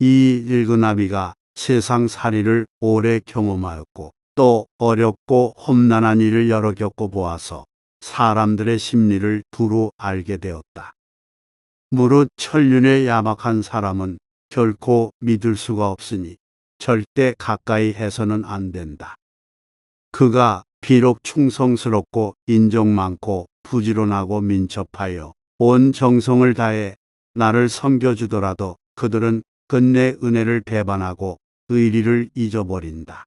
이 일그나비가 세상살이를 오래 경험하였고 또 어렵고 험난한 일을 여러 겪고 보아서 사람들의 심리를 두루 알게 되었다. 무릇 천륜에 야박한 사람은 결코 믿을 수가 없으니 절대 가까이 해서는 안 된다. 그가 비록 충성스럽고 인정 많고 부지런하고 민첩하여 온 정성을 다해 나를 섬겨주더라도 그들은 끝내 은혜를 배반하고 의리를 잊어버린다.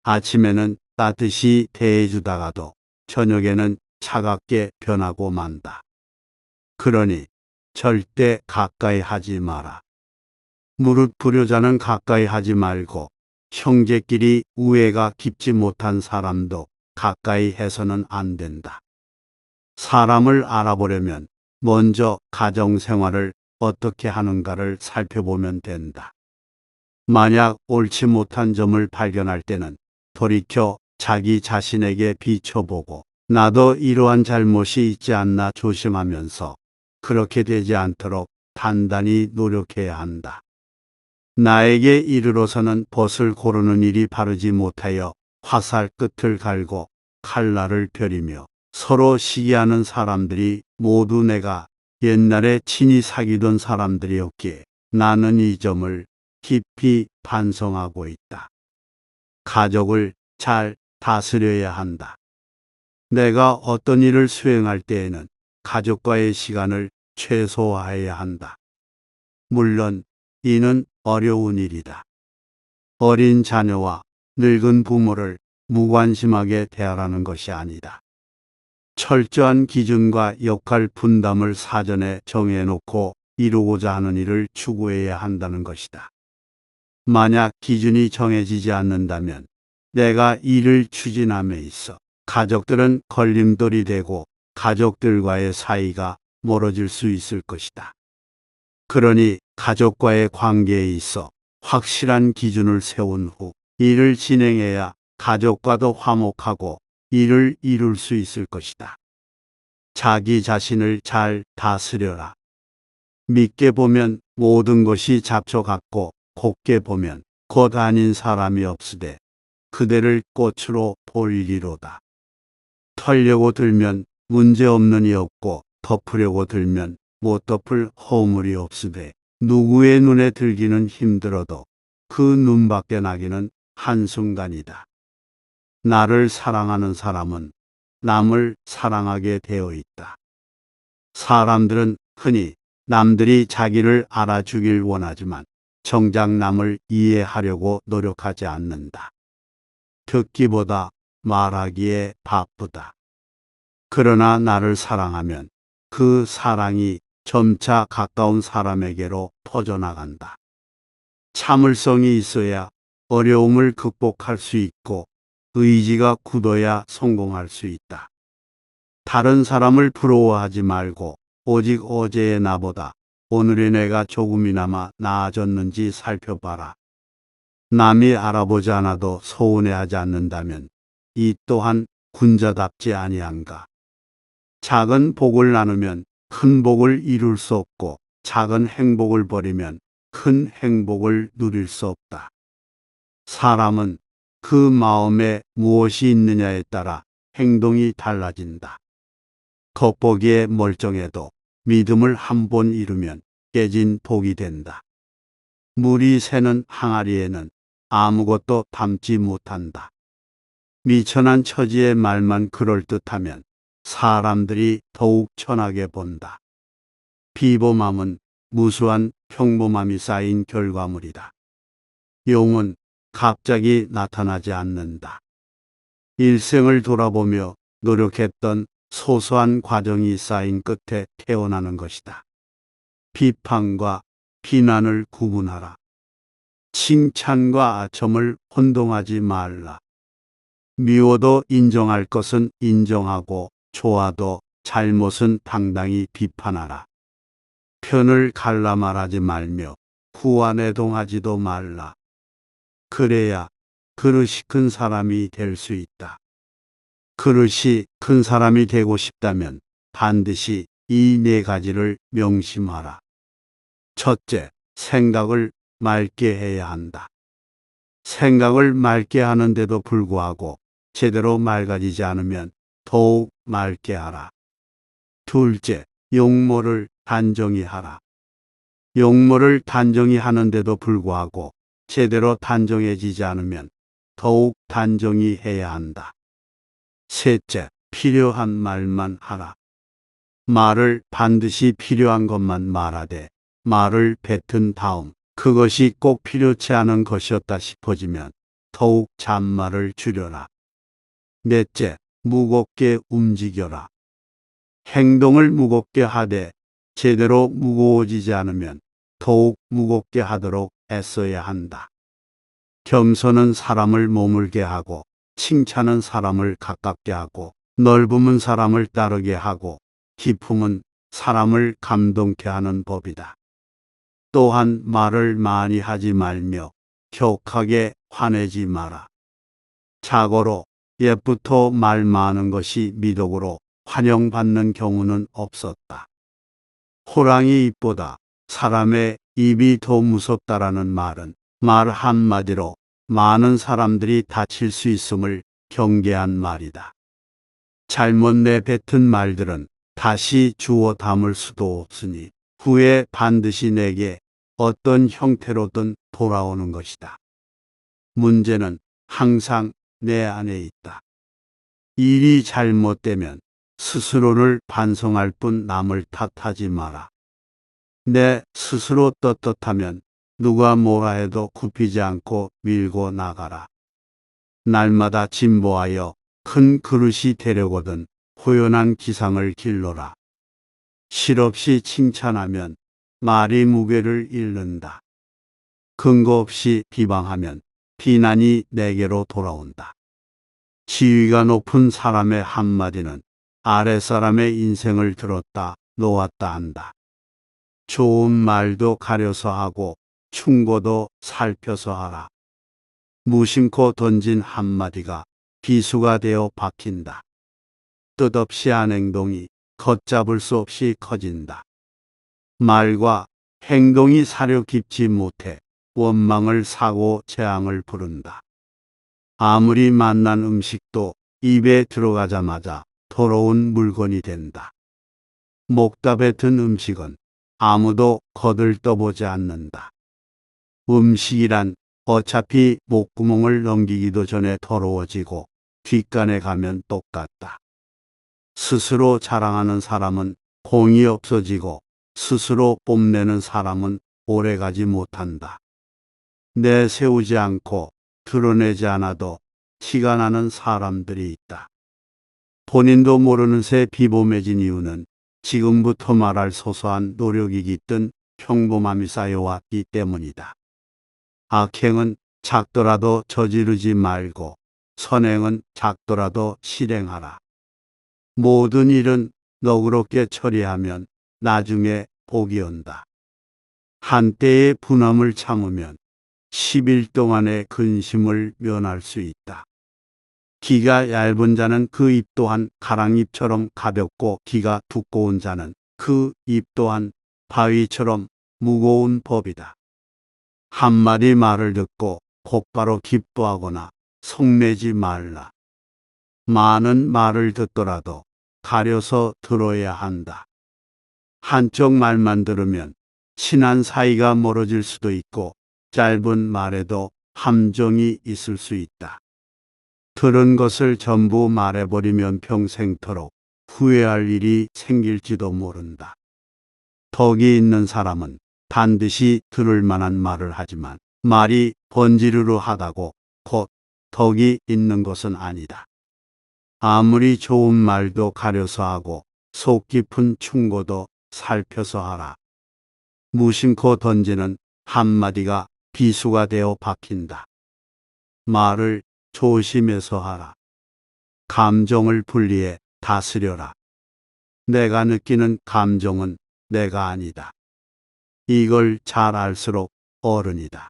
아침에는 따뜻이 대해주다가도 저녁에는 차갑게 변하고 만다. 그러니 절대 가까이 하지 마라. 무릇 불효자는 가까이 하지 말고 형제끼리 우애가 깊지 못한 사람도 가까이 해서는 안 된다. 사람을 알아보려면 먼저 가정생활을 어떻게 하는가를 살펴보면 된다. 만약 옳지 못한 점을 발견할 때는 돌이켜 자기 자신에게 비춰보고 나도 이러한 잘못이 있지 않나 조심하면서 그렇게 되지 않도록 단단히 노력해야 한다. 나에게 이르러서는 벗을 고르는 일이 바르지 못하여 화살 끝을 갈고 칼날을 펴리며 서로 시기하는 사람들이 모두 내가 옛날에 친히 사귀던 사람들이었기에 나는 이 점을 깊이 반성하고 있다. 가족을 잘 다스려야 한다. 내가 어떤 일을 수행할 때에는 가족과의 시간을 최소화해야 한다. 물론 이는 어려운 일이다. 어린 자녀와 늙은 부모를 무관심하게 대하라는 것이 아니다. 철저한 기준과 역할 분담을 사전에 정해놓고 이루고자 하는 일을 추구해야 한다는 것이다. 만약 기준이 정해지지 않는다면 내가 일을 추진함에 있어 가족들은 걸림돌이 되고 가족들과의 사이가 멀어질 수 있을 것이다. 그러니 가족과의 관계에 있어 확실한 기준을 세운 후 일을 진행해야 가족과도 화목하고 일을 이룰 수 있을 것이다. 자기 자신을 잘 다스려라. 믿게 보면 모든 것이 잡초 같고 곱게 보면 곧 아닌 사람이 없으되 그대를 꽃으로 보이리로다. 털려고 들면 문제없는 이 없고 덮으려고 들면 못 덮을 허물이 없으되 누구의 눈에 들기는 힘들어도 그 눈밖에 나기는 한순간이다. 나를 사랑하는 사람은 남을 사랑하게 되어 있다. 사람들은 흔히 남들이 자기를 알아주길 원하지만 정작 남을 이해하려고 노력하지 않는다. 듣기보다 말하기에 바쁘다. 그러나 나를 사랑하면 그 사랑이 점차 가까운 사람에게로 퍼져나간다. 참을성이 있어야 어려움을 극복할 수 있고 의지가 굳어야 성공할 수 있다. 다른 사람을 부러워하지 말고 오직 어제의 나보다 오늘의 내가 조금이나마 나아졌는지 살펴봐라. 남이 알아보지 않아도 서운해하지 않는다면 이 또한 군자답지 아니한가. 작은 복을 나누면 큰 복을 이룰 수 없고 작은 행복을 버리면 큰 행복을 누릴 수 없다. 사람은 그 마음에 무엇이 있느냐에 따라 행동이 달라진다. 겉보기에 멀쩡해도 믿음을 한 번 잃으면 깨진 복이 된다. 물이 새는 항아리에는 아무것도 담지 못한다. 미천한 처지의 말만 그럴듯하면 사람들이 더욱 천하게 본다. 비범함은 무수한 평범함이 쌓인 결과물이다. 용은 갑자기 나타나지 않는다. 일생을 돌아보며 노력했던 소소한 과정이 쌓인 끝에 태어나는 것이다. 비판과 비난을 구분하라. 칭찬과 아첨을 혼동하지 말라. 미워도 인정할 것은 인정하고 좋아도 잘못은 당당히 비판하라. 편을 갈라 말하지 말며 후안해동하지도 말라. 그래야 그릇이 큰 사람이 될 수 있다. 그릇이 큰 사람이 되고 싶다면 반드시 이 네 가지를 명심하라. 첫째, 생각을 맑게 해야 한다. 생각을 맑게 하는데도 불구하고 제대로 맑아지지 않으면 더욱 맑게 하라. 둘째, 용모를 단정히 하라. 용모를 단정히 하는데도 불구하고 제대로 단정해지지 않으면 더욱 단정히 해야 한다. 셋째, 필요한 말만 하라. 말을 반드시 필요한 것만 말하되 말을 뱉은 다음 그것이 꼭 필요치 않은 것이었다 싶어지면 더욱 잔말을 줄여라. 넷째, 무겁게 움직여라. 행동을 무겁게 하되 제대로 무거워지지 않으면 더욱 무겁게 하도록 애써야 한다. 겸손은 사람을 머물게 하고 칭찬은 사람을 가깝게 하고 넓음은 사람을 따르게 하고 기품은 사람을 감동케 하는 법이다. 또한 말을 많이 하지 말며 격하게 화내지 마라. 자고로 옛부터 말 많은 것이 미덕으로 환영받는 경우는 없었다. 호랑이 입보다 사람의 입이 더 무섭다라는 말은 말 한마디로 많은 사람들이 다칠 수 있음을 경계한 말이다. 잘못 내뱉은 말들은 다시 주워 담을 수도 없으니 후에 반드시 내게 어떤 형태로든 돌아오는 것이다. 문제는 항상 내 안에 있다. 일이 잘못되면 스스로를 반성할 뿐 남을 탓하지 마라. 내 스스로 떳떳하면 누가 뭐라 해도 굽히지 않고 밀고 나가라. 날마다 진보하여 큰 그릇이 되려거든 호연한 기상을 길러라. 실없이 칭찬하면 말이 무게를 잃는다. 근거 없이 비방하면 비난이 내게로 돌아온다. 지위가 높은 사람의 한마디는 아랫사람의 인생을 들었다 놓았다 한다. 좋은 말도 가려서 하고 충고도 살펴서 하라. 무심코 던진 한마디가 비수가 되어 박힌다. 뜻없이 한 행동이 걷잡을 수 없이 커진다. 말과 행동이 사려 깊지 못해 원망을 사고 재앙을 부른다. 아무리 맛난 음식도 입에 들어가자마자 더러운 물건이 된다. 목답에 든 음식은 아무도 거들떠보지 않는다. 음식이란 어차피 목구멍을 넘기기도 전에 더러워지고 뒷간에 가면 똑같다. 스스로 자랑하는 사람은 공이 없어지고 스스로 뽐내는 사람은 오래가지 못한다. 내세우지 않고 드러내지 않아도 티가 나는 사람들이 있다. 본인도 모르는 새 비범해진 이유는 지금부터 말할 소소한 노력이 깃든 평범함이 쌓여왔기 때문이다. 악행은 작더라도 저지르지 말고 선행은 작더라도 실행하라. 모든 일은 너그럽게 처리하면 나중에 복이 온다. 한때의 분함을 참으면 10일 동안의 근심을 면할 수 있다. 기가 얇은 자는 그 입 또한 가랑잎처럼 가볍고 기가 두꺼운 자는 그 입 또한 바위처럼 무거운 법이다. 한마디 말을 듣고 곧바로 기뻐하거나 성내지 말라. 많은 말을 듣더라도 가려서 들어야 한다. 한쪽 말만 들으면 친한 사이가 멀어질 수도 있고 짧은 말에도 함정이 있을 수 있다. 들은 것을 전부 말해버리면 평생토록 후회할 일이 생길지도 모른다. 덕이 있는 사람은 반드시 들을 만한 말을 하지만 말이 번지르르하다고 곧 덕이 있는 것은 아니다. 아무리 좋은 말도 가려서 하고 속 깊은 충고도 살펴서 하라. 무심코 던지는 한마디가 비수가 되어 박힌다. 말을 조심해서 하라. 감정을 분리해 다스려라. 내가 느끼는 감정은 내가 아니다. 이걸 잘 알수록 어른이다.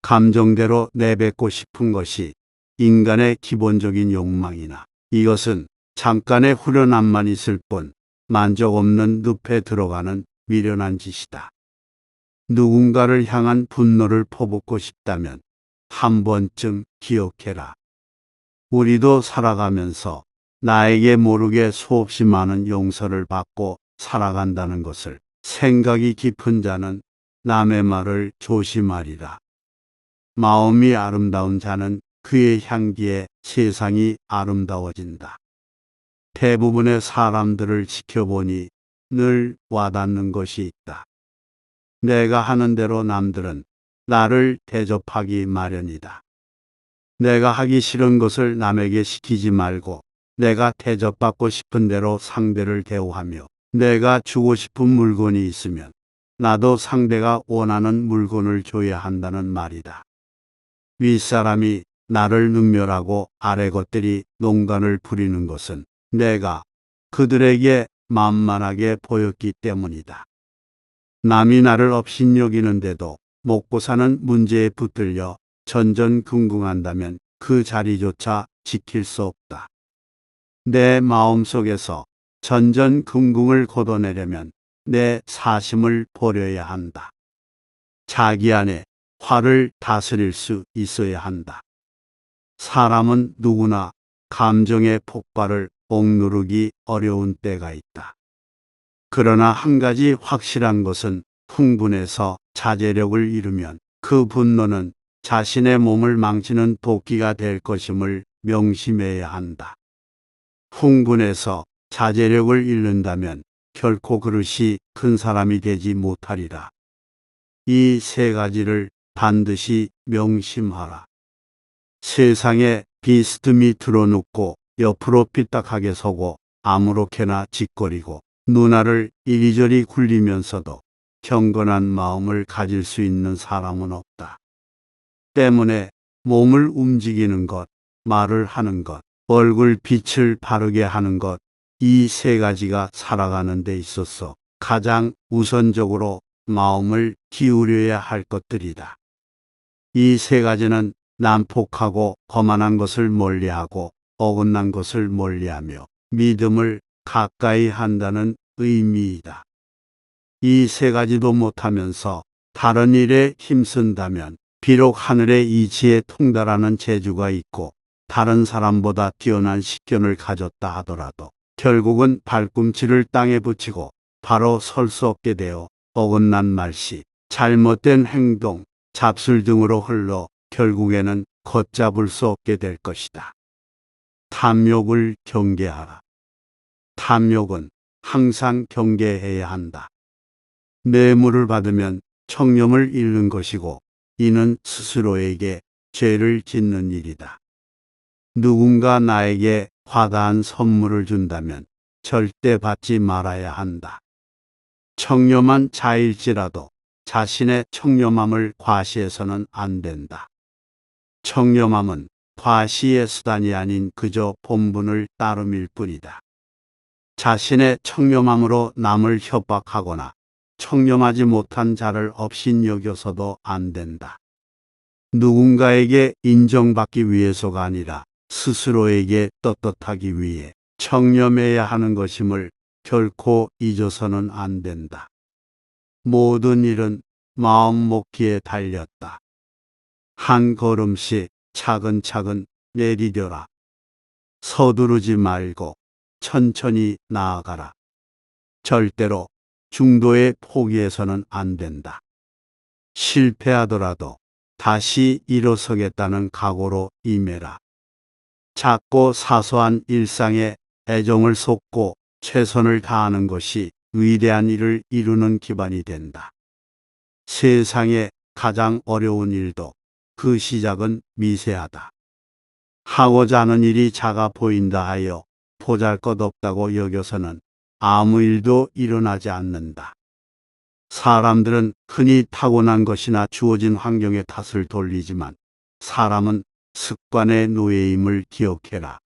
감정대로 내뱉고 싶은 것이 인간의 기본적인 욕망이나 이것은 잠깐의 후련함만 있을 뿐 만족 없는 늪에 들어가는 미련한 짓이다. 누군가를 향한 분노를 퍼붓고 싶다면 한 번쯤 기억해라. 우리도 살아가면서 나에게 모르게 수없이 많은 용서를 받고 살아간다는 것을 생각이 깊은 자는 남의 말을 조심하리라. 마음이 아름다운 자는 그의 향기에 세상이 아름다워진다. 대부분의 사람들을 지켜보니 늘 와닿는 것이 있다. 내가 하는 대로 남들은 나를 대접하기 마련이다. 내가 하기 싫은 것을 남에게 시키지 말고 내가 대접받고 싶은 대로 상대를 대우하며 내가 주고 싶은 물건이 있으면 나도 상대가 원하는 물건을 줘야 한다는 말이다. 윗사람이 나를 능멸하고 아래 것들이 농간을 부리는 것은 내가 그들에게 만만하게 보였기 때문이다. 남이 나를 업신여기는데도 먹고 사는 문제에 붙들려 전전긍긍한다면 그 자리조차 지킬 수 없다. 내 마음속에서 전전긍긍을 걷어내려면 내 사심을 버려야 한다. 자기 안에 화를 다스릴 수 있어야 한다. 사람은 누구나 감정의 폭발을 억누르기 어려운 때가 있다. 그러나 한 가지 확실한 것은 흥분해서 자제력을 잃으면 그 분노는 자신의 몸을 망치는 도끼가 될 것임을 명심해야 한다. 흥분해서 자제력을 잃는다면 결코 그릇이 큰 사람이 되지 못하리라. 이 세 가지를 반드시 명심하라. 세상에 비스듬히 드러눕고 옆으로 삐딱하게 서고 아무렇게나 짓거리고 눈알을 이리저리 굴리면서도 경건한 마음을 가질 수 있는 사람은 없다. 때문에 몸을 움직이는 것, 말을 하는 것, 얼굴 빛을 바르게 하는 것, 이 세 가지가 살아가는 데 있어서 가장 우선적으로 마음을 기울여야 할 것들이다. 이 세 가지는 난폭하고 거만한 것을 멀리하고 어긋난 것을 멀리하며 믿음을 가까이 한다는 의미이다. 이 세 가지도 못하면서 다른 일에 힘쓴다면 비록 하늘의 이치에 통달하는 재주가 있고 다른 사람보다 뛰어난 식견을 가졌다 하더라도 결국은 발꿈치를 땅에 붙이고 바로 설 수 없게 되어 어긋난 말씨, 잘못된 행동, 잡술 등으로 흘러 결국에는 걷잡을 수 없게 될 것이다. 탐욕을 경계하라. 탐욕은 항상 경계해야 한다. 뇌물을 받으면 청렴을 잃는 것이고 이는 스스로에게 죄를 짓는 일이다. 누군가 나에게 화다한 선물을 준다면 절대 받지 말아야 한다. 청렴한 자일지라도 자신의 청렴함을 과시해서는 안 된다. 청렴함은 과시의 수단이 아닌 그저 본분을 따름일 뿐이다. 자신의 청렴함으로 남을 협박하거나 청렴하지 못한 자를 업신여겨서도 안 된다. 누군가에게 인정받기 위해서가 아니라 스스로에게 떳떳하기 위해 청렴해야 하는 것임을 결코 잊어서는 안 된다. 모든 일은 마음 먹기에 달렸다. 한 걸음씩 차근차근 내디뎌라. 서두르지 말고 천천히 나아가라. 절대로 중도에 포기해서는 안 된다. 실패하더라도 다시 일어서겠다는 각오로 임해라. 작고 사소한 일상에 애정을 쏟고 최선을 다하는 것이 위대한 일을 이루는 기반이 된다. 세상에 가장 어려운 일도 그 시작은 미세하다. 하고자 하는 일이 작아 보인다 하여 보잘것없다고 여겨서는 아무 일도 일어나지 않는다. 사람들은 흔히 타고난 것이나 주어진 환경의 탓을 돌리지만 사람은 습관의 노예임을 기억해라.